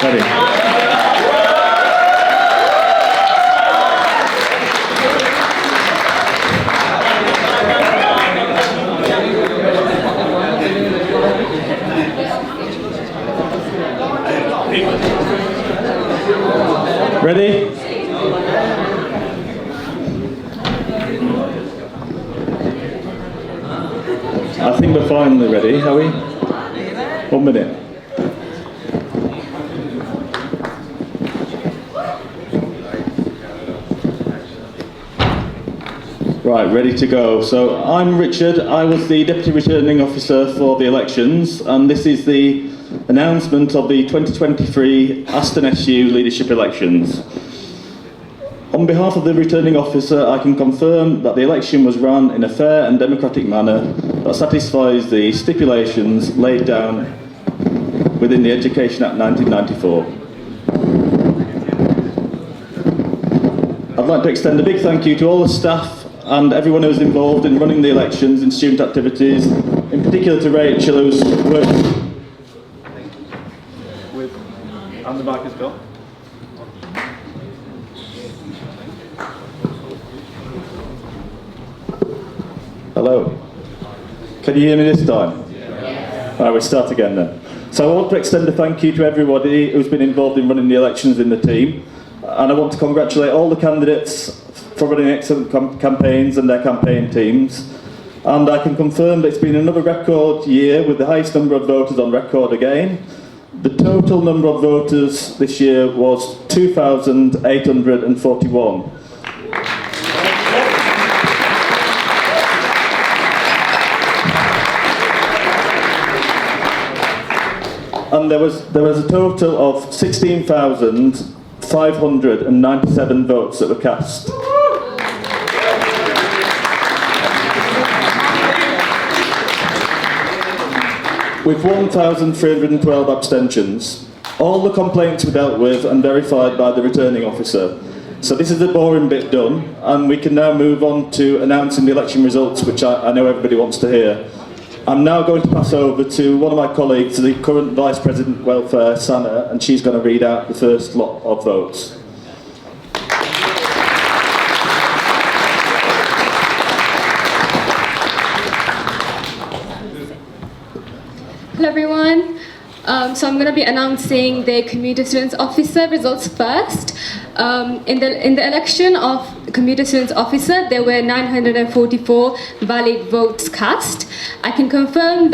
Ready. Ready? I think we're finally ready, are we? 1 minute. Right, ready to go. So I'm Richard. I was the Deputy Returning Officer for the elections, and this is the announcement of the 2023 Aston SU leadership elections. On behalf of the Returning Officer, I can confirm that the election was run in a fair and democratic manner that satisfies the stipulations laid down within the Education Act 1994. I'd like to extend a big thank you to all the staff and everyone who was involved in running the elections and student activities, in particular to Rachel, who's worked with... And the mic has gone. Hello. Can you hear me this time? Yeah. All right, we'll start again then. So I want to extend a thank you to everybody who's been involved in running the elections in the team, and I want to congratulate all the candidates for running excellent campaigns and their campaign teams. And I can confirm that it's been another record year with the highest number of voters on record again. The total number of voters this year was 2,841. And there was a total of 16,597 votes that were cast. With 1,312 abstentions. All the complaints were dealt with and verified by the returning officer. So this is the boring bit done, and we can now move on to announcing the election results, which I know everybody wants to hear. I'm now going to pass over to one of my colleagues, the current Vice President Welfare, Sana, and she's going to read out the first lot of votes. Hello everyone. So I'm going to be announcing the Commuter Students Officer results first. In the election of Commuter Students Officer, there were 944 valid votes cast. I can confirm with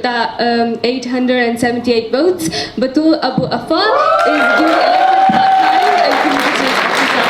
that 878 votes, Batul Abu Afar is duly elected part-time and Commuter Students Officer.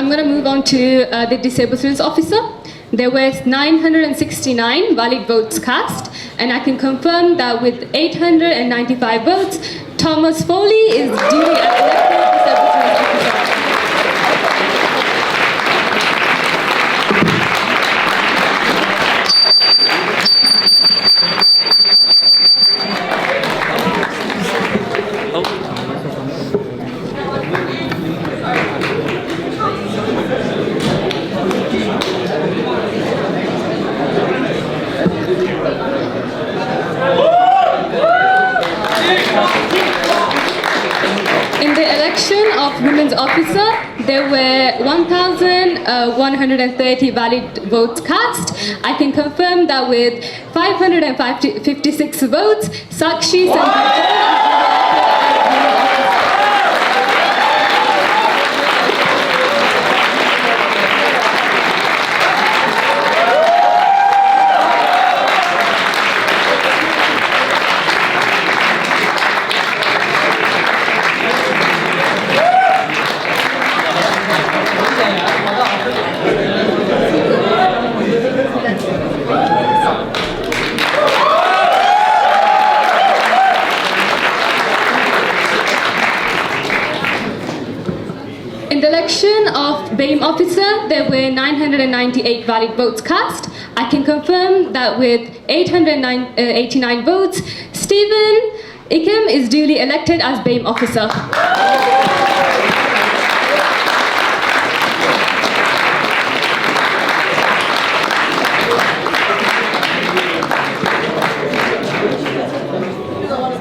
I'm going to move on to the Disabled Students Officer. There were 969 valid votes cast, and I can confirm that with 895 votes, Thomas Foley is duly elected Disabled Students Officer. In the election of Women's Officer, there were 1,130 valid votes cast. I can confirm that with 556 votes, Sakshi Sandhu In the election of BAME officer, there were 998 valid votes cast. I can confirm that with 889 votes, Stephen Ikem is duly elected as BAME officer.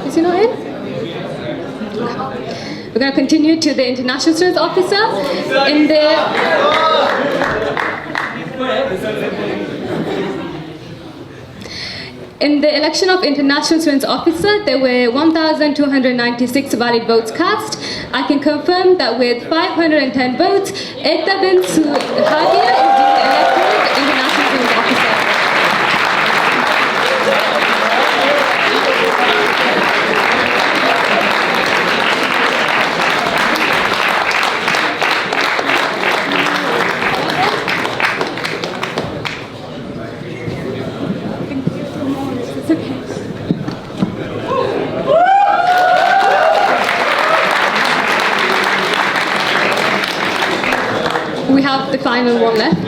Is he not in? We're going to continue to the International Students Officer. In the election of International Students Officer, there were 1,296 valid votes cast. I can confirm that with 510 votes, Ekta bin Suhadia is duly elected International Students Officer. We have the final one left.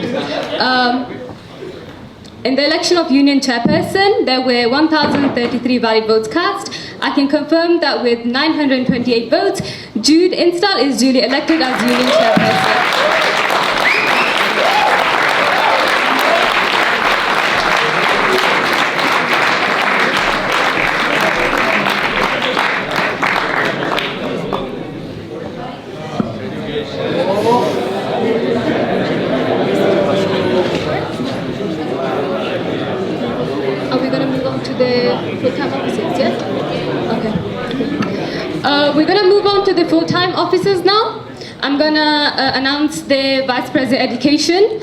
In the election of Union Chairperson, there were 1,033 valid votes cast. I can confirm that with 928 votes, Jude Install is duly elected as Union Chairperson. Are we going to move on to the full-time officers, yeah? Okay. We're going to move on to the full-time officers now. I'm going to announce the Vice President Education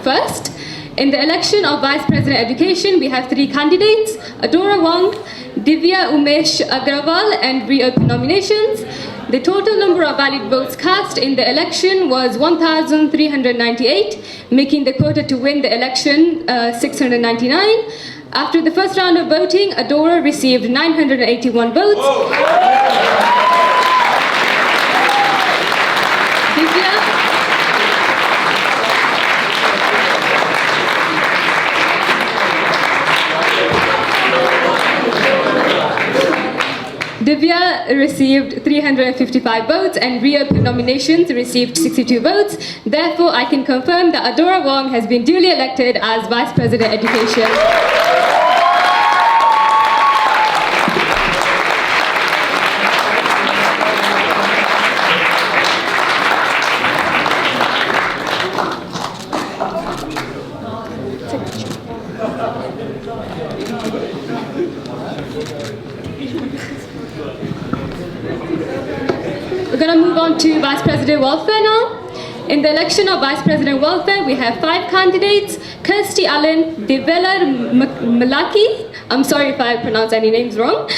first. In the election of Vice President Education, we have 3 candidates, Adora Wong, Divya Umesh Agrawal, and reopen nominations. The total number of valid votes cast in the election was 1,398, making the quota to win the election 699. After the first round of voting, Adora received 981 votes. Divya received 355 votes and reopen nominations received 62 votes. Therefore, I can confirm that Adora Wong has been duly elected as Vice President Education. We're going to move on to Vice President Welfare now. In the election of Vice President Welfare, we have 5 candidates: Kirsty Allen, Develar Malaki, I'm sorry if I pronounce any names wrong,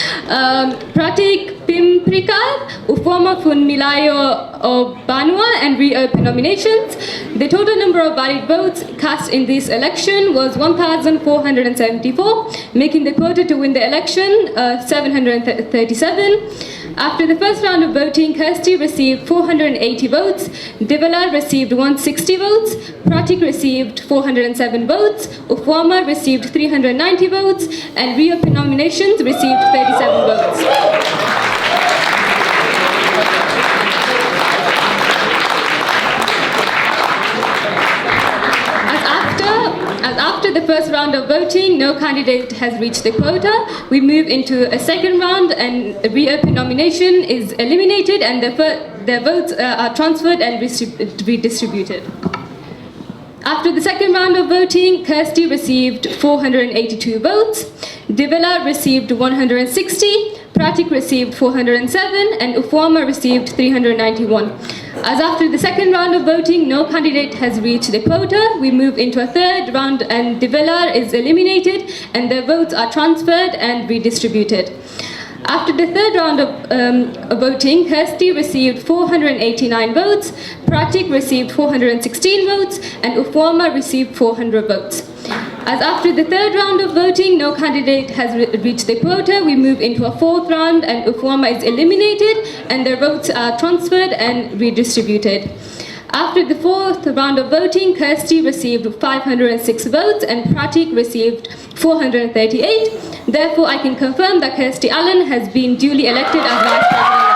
Pratik Pimprikar, Ufoma Funmilayo of Banua and reopen nominations. The total number of valid votes cast in this election was 1,474, making the quota to win the election 737. After the first round of voting, Kirsty received 480 votes, Devala received 160 votes, Pratik received 407 votes, Ufwama received 390 votes, and reopen nominations received 37 votes. As after the first round of voting, no candidate has reached the quota. We move into a second round and a reopen nomination is eliminated and the votes are transferred and redistributed. After the second round of voting, Kirsty received 482 votes, Devala received 160, Pratik received 407, and Ufwama received 391. As after the second round of voting, no candidate has reached the quota. We move into a third round and Devala is eliminated and the votes are transferred and redistributed. After the third round of voting, Kirsty received 489 votes, Pratik received 416 votes, and Ufwama received 400 votes. As after the third round of voting, no candidate has reached the quota, we move into a fourth round and Ufwama is eliminated and their votes are transferred and redistributed. After the fourth round of voting, Kirsty received 506 votes and Pratik received 438. Therefore, I can confirm that Kirsty Allen has been duly elected as Vice President.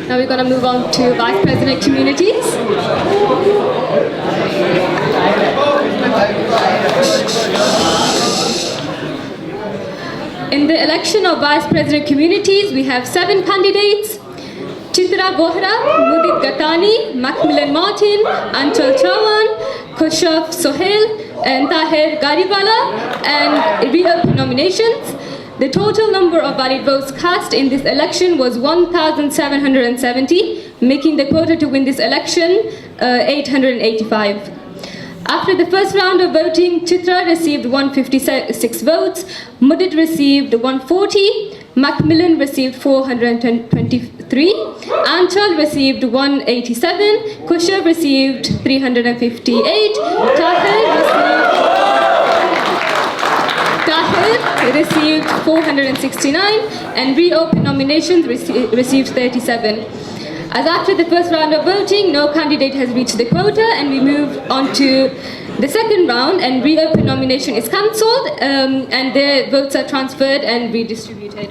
Now we're going to move on to Vice President Communities. In the election of Vice President Communities, we have 7 candidates: Chitra Bohra, Mudit Gatani, Macmillan Martin, Anchal Chawan, Kushaf Sohail, and Tahir Garibala, and reopen nominations. The total number of valid votes cast in this election was 1,770, making the quota to win this election 885. After the first round of voting, Chitra received 156 votes, Mudit received 140, Macmillan received 423, Anchal received 187, Kusha received 358, Tahir received 469, and reopen nominations received 37. As after the first round of voting, no candidate has reached the quota, and we move on to the second round, and reopen nomination is cancelled, and their votes are transferred and redistributed.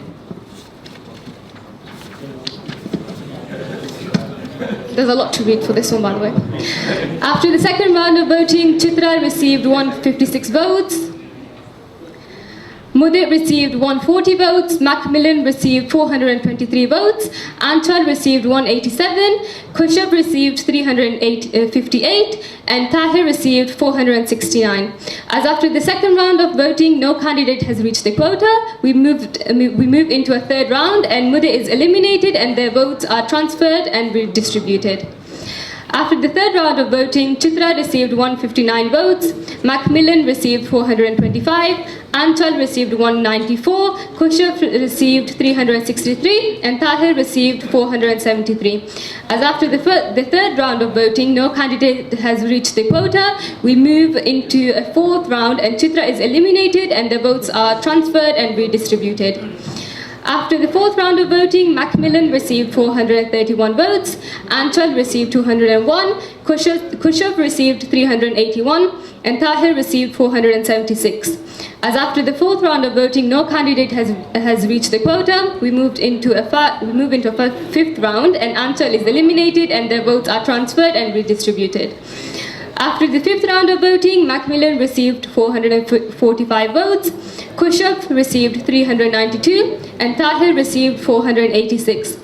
There's a lot to read for this one, by the way. After the second round of voting, Chitra received 156 votes, Mudit received 140 votes, Macmillan received 423 votes, Anchal received 187, Kushab received 358, and Tahir received 469. As after the second round of voting, no candidate has reached the quota, we move into a third round, and Mudit is eliminated and their votes are transferred and redistributed. After the third round of voting, Chitra received 159 votes, Macmillan received 425, Anchal received 194, Kushaf received 363, and Tahir received 473. As after the third round of voting, no candidate has reached the quota, we move into a fourth round and Chitra is eliminated and the votes are transferred and redistributed. After the fourth round of voting, Macmillan received 431 votes, Anchal received 201, Kushaf received 381, and Tahir received 476. As after the fourth round of voting, no candidate has reached the quota, we move into a fifth round, and Anchal is eliminated and their votes are transferred and redistributed. After the fifth round of voting, Macmillan received 445 votes, Kushaf received 392, and Tahir received 486.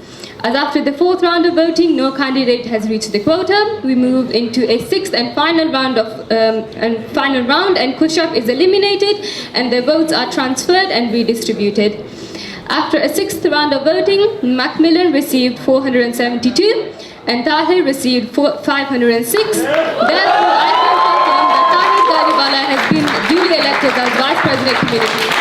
As after the fourth round of voting, no candidate has reached the quota. We move into a sixth and final round and Kushab is eliminated and the votes are transferred and redistributed. After a sixth round of voting, Macmillan received 472 and Tahir received 506. Therefore, I can confirm that Tahir Dariwala has been duly elected as Vice President Community.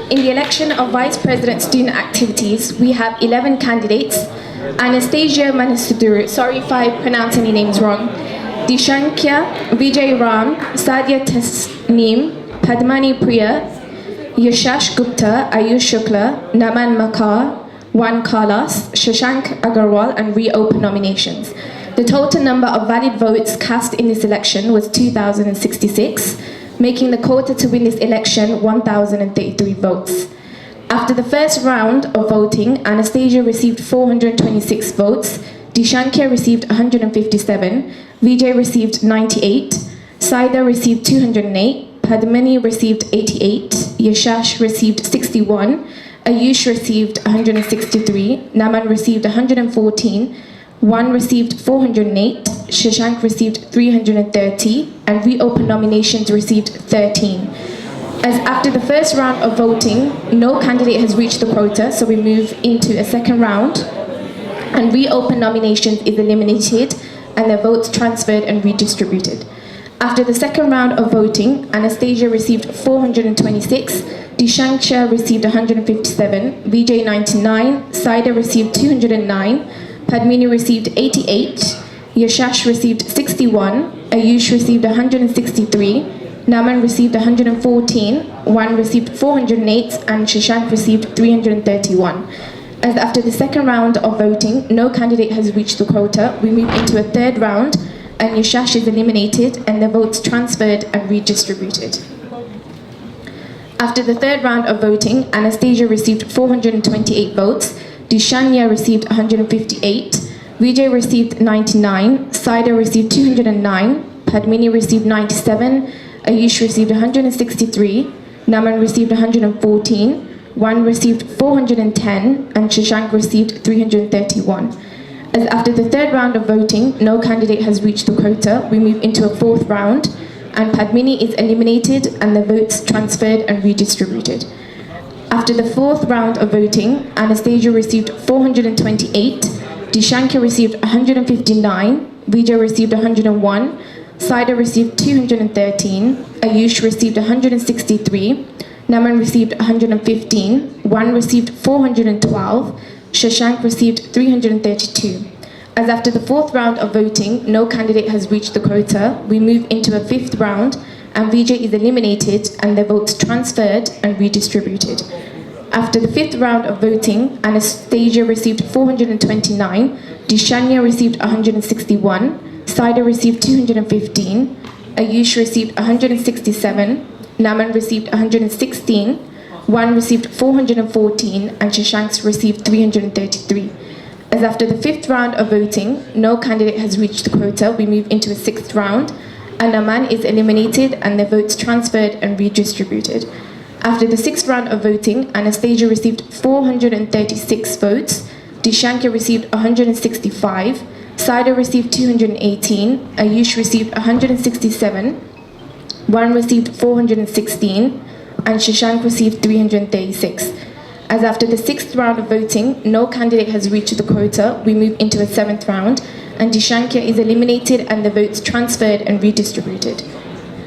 In the election of Vice President Student Activities, we have 11 candidates. Anastasia Manasuduru, sorry if I pronounce any names wrong, Dishankya, Vijay Ram, Sadia Tasneem, Padmani Priya, Yashash Gupta, Ayush Shukla, Naman Makar, Wan Kalas, Shashank Agarwal, and reopen nominations. The total number of valid votes cast in this election was 2,066, making the quota to win this election 1,033 votes. After the first round of voting, Anastasia received 426 votes, Dishankya received 157, Vijay received 98, Saida received 208, Padmani received 88, Yashash received 61, Ayush received 163, Naman received 114, Wan received 408, Shashank received 330, and reopen nominations received 13. As after the first round of voting, no candidate has reached the quota, so we move into a second round, and reopen nominations is eliminated, and their votes transferred and redistributed. After the second round of voting, Anastasia received 426, Dishankya received 157, Vijay 99, Saida received 209, Padmini received 88, Yashash received 61, Ayush received 163, Naman received 114, Wan received 408, and Shashank received 331. As after the second round of voting, no candidate has reached the quota, we move into a third round, and Yashash is eliminated and the votes transferred and redistributed. After the third round of voting, Anastasia received 428 votes, Dishanya received 158, Vijay received 99, Saida received 209, Padmini received 97, Ayush received 163, Naman received 114, Wan received 410, and Shashank received 331. As after the third round of voting, no candidate has reached the quota, we move into a fourth round, and Padmini is eliminated and the votes transferred and redistributed. After the fourth round of voting, Anastasia received 428, Dishankya received 159, Vijay received 101, Saida received 213, Ayush received 163, Naman received 115, Wan received 412, Shashank received 332. As after the fourth round of voting, no candidate has reached the quota, we move into a fifth round, and Vijay is eliminated and the votes transferred and redistributed. After the fifth round of voting, Anastasia received 429, Dishanya received 161, Saida received 215, Ayush received 167, Naman received 116, Wan received 414, and Shashank received 333. As after the fifth round of voting, no candidate has reached the quota, we move into a sixth round, and Naman is eliminated and the votes transferred and redistributed. After the sixth round of voting, Anastasia received 436 votes, Dishankya received 165, Saida received 218, Ayush received 167, Wan received 416, and Shashank received 336. As after the sixth round of voting, no candidate has reached the quota, we move into a seventh round, and Dishankya is eliminated and the votes transferred and redistributed.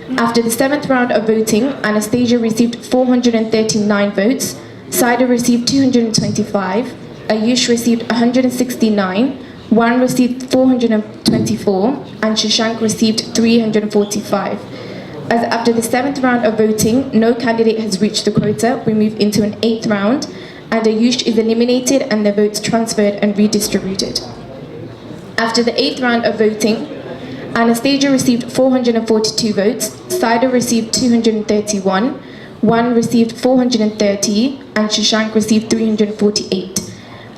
After the 7th round of voting, Anastasia received 439 votes, Saida received 225, Ayush received 169, Wan received 424, and Shashank received 345. As after the 7th round of voting, no candidate has reached the quota, we move into an 8th round, and Ayush is eliminated and the votes transferred and redistributed. After the 8th round of voting, Anastasia received 442 votes, Saida received 231, Wan received 430, and Shashank received 348.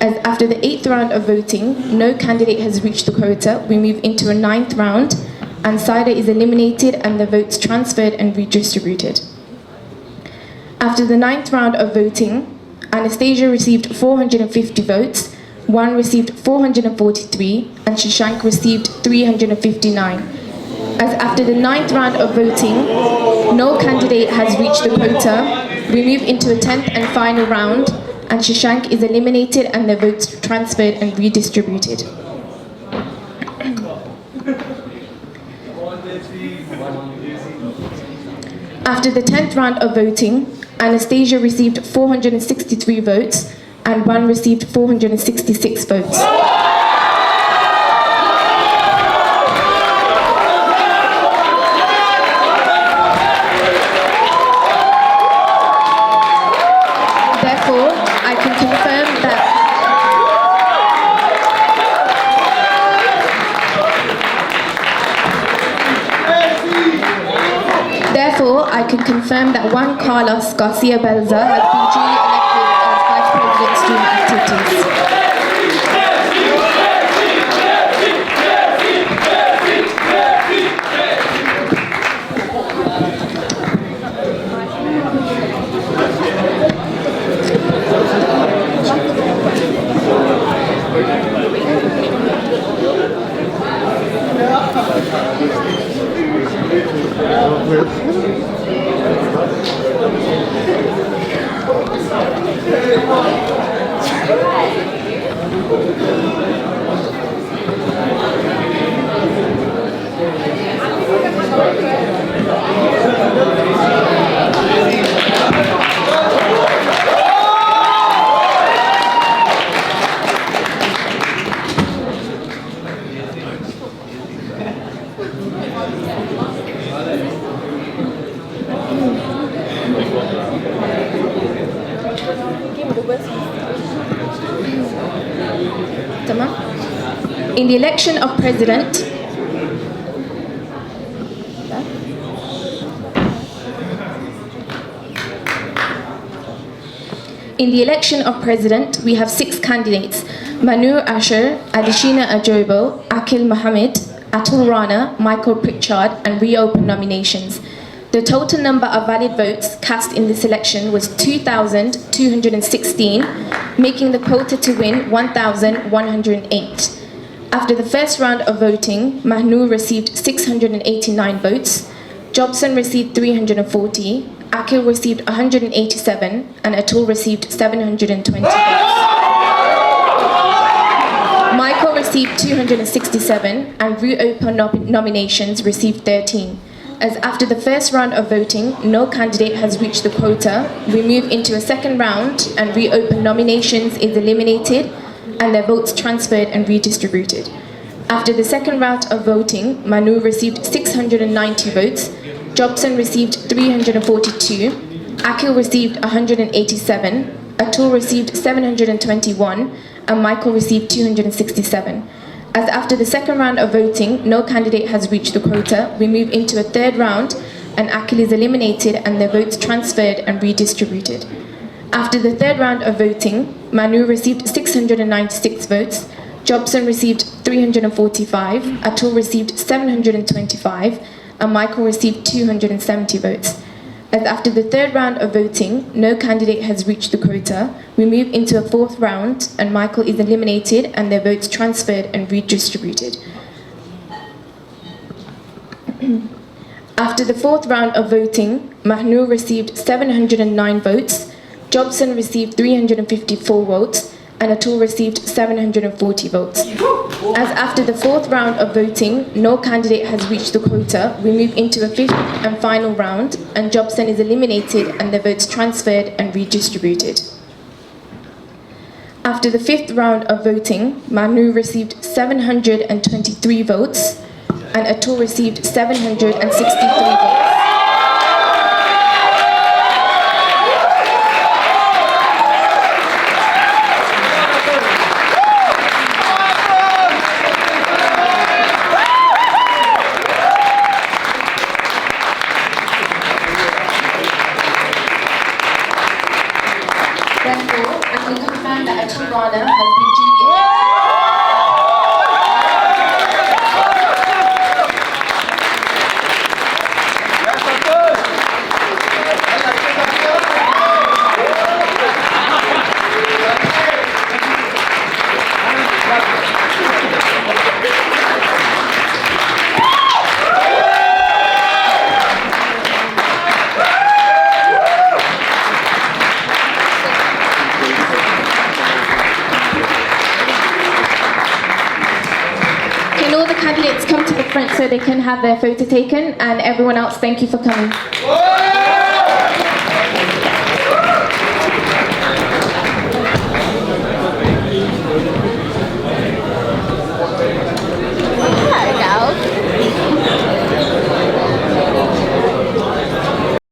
As after the 8th round of voting, no candidate has reached the quota, we move into a 9th round, and Saida is eliminated and the votes transferred and redistributed. After the 9th round of voting, Anastasia received 450 votes, Wan received 443, and Shashank received 359. As after the 9th round of voting, no candidate has reached the quota, we move into a 10th and final round, and Shashank is eliminated and the votes transferred and redistributed. After the 10th round of voting, Anastasia received 463 votes, and Wan received 466 votes. Therefore, I can confirm that Juan Carlos Garcia Belza has been duly elected as Vice President Student Activities. In the election of President, we have 6 candidates: Manur Asher, Adishina Ajobo, Akil Mohammed, Atul Rana, Michael Pritchard, and reopen nominations. The total number of valid votes cast in this election was 2,216, making the quota to win 1,108. After the first round of voting, Mahnur received 689 votes, Jobson received 340, Akil received 187, and Atul received 720 votes. Michael received 267, and reopen nominations received 13. As after the first round of voting, no candidate has reached the quota, we move into a second round and reopen nominations is eliminated and their votes transferred and redistributed. After the second round of voting, Manu received 690 votes, Jobson received 342, Akil received 187, Atul received 721, and Michael received 267. As after the second round of voting, no candidate has reached the quota, we move into a third round and Akil is eliminated and their votes transferred and redistributed. After the third round of voting, Manu received 696 votes, Jobson received 345, Atul received 725, and Michael received 270 votes. As after the third round of voting, no candidate has reached the quota, we move into a fourth round and Michael is eliminated and their votes transferred and redistributed. After the fourth round of voting, Mahnur received 709 votes, Jobson received 354 votes, and Atul received 740 votes. As after the fourth round of voting, no candidate has reached the quota, we move into a fifth and final round, and Jobson is eliminated and the votes transferred and redistributed. After the fifth round of voting, Manu received 723 votes, and Atul received 763 votes. Therefore, I can confirm that Atul Rana has been duly Can all the candidates come to the front so they can have their photo taken? And everyone else, thank you for coming.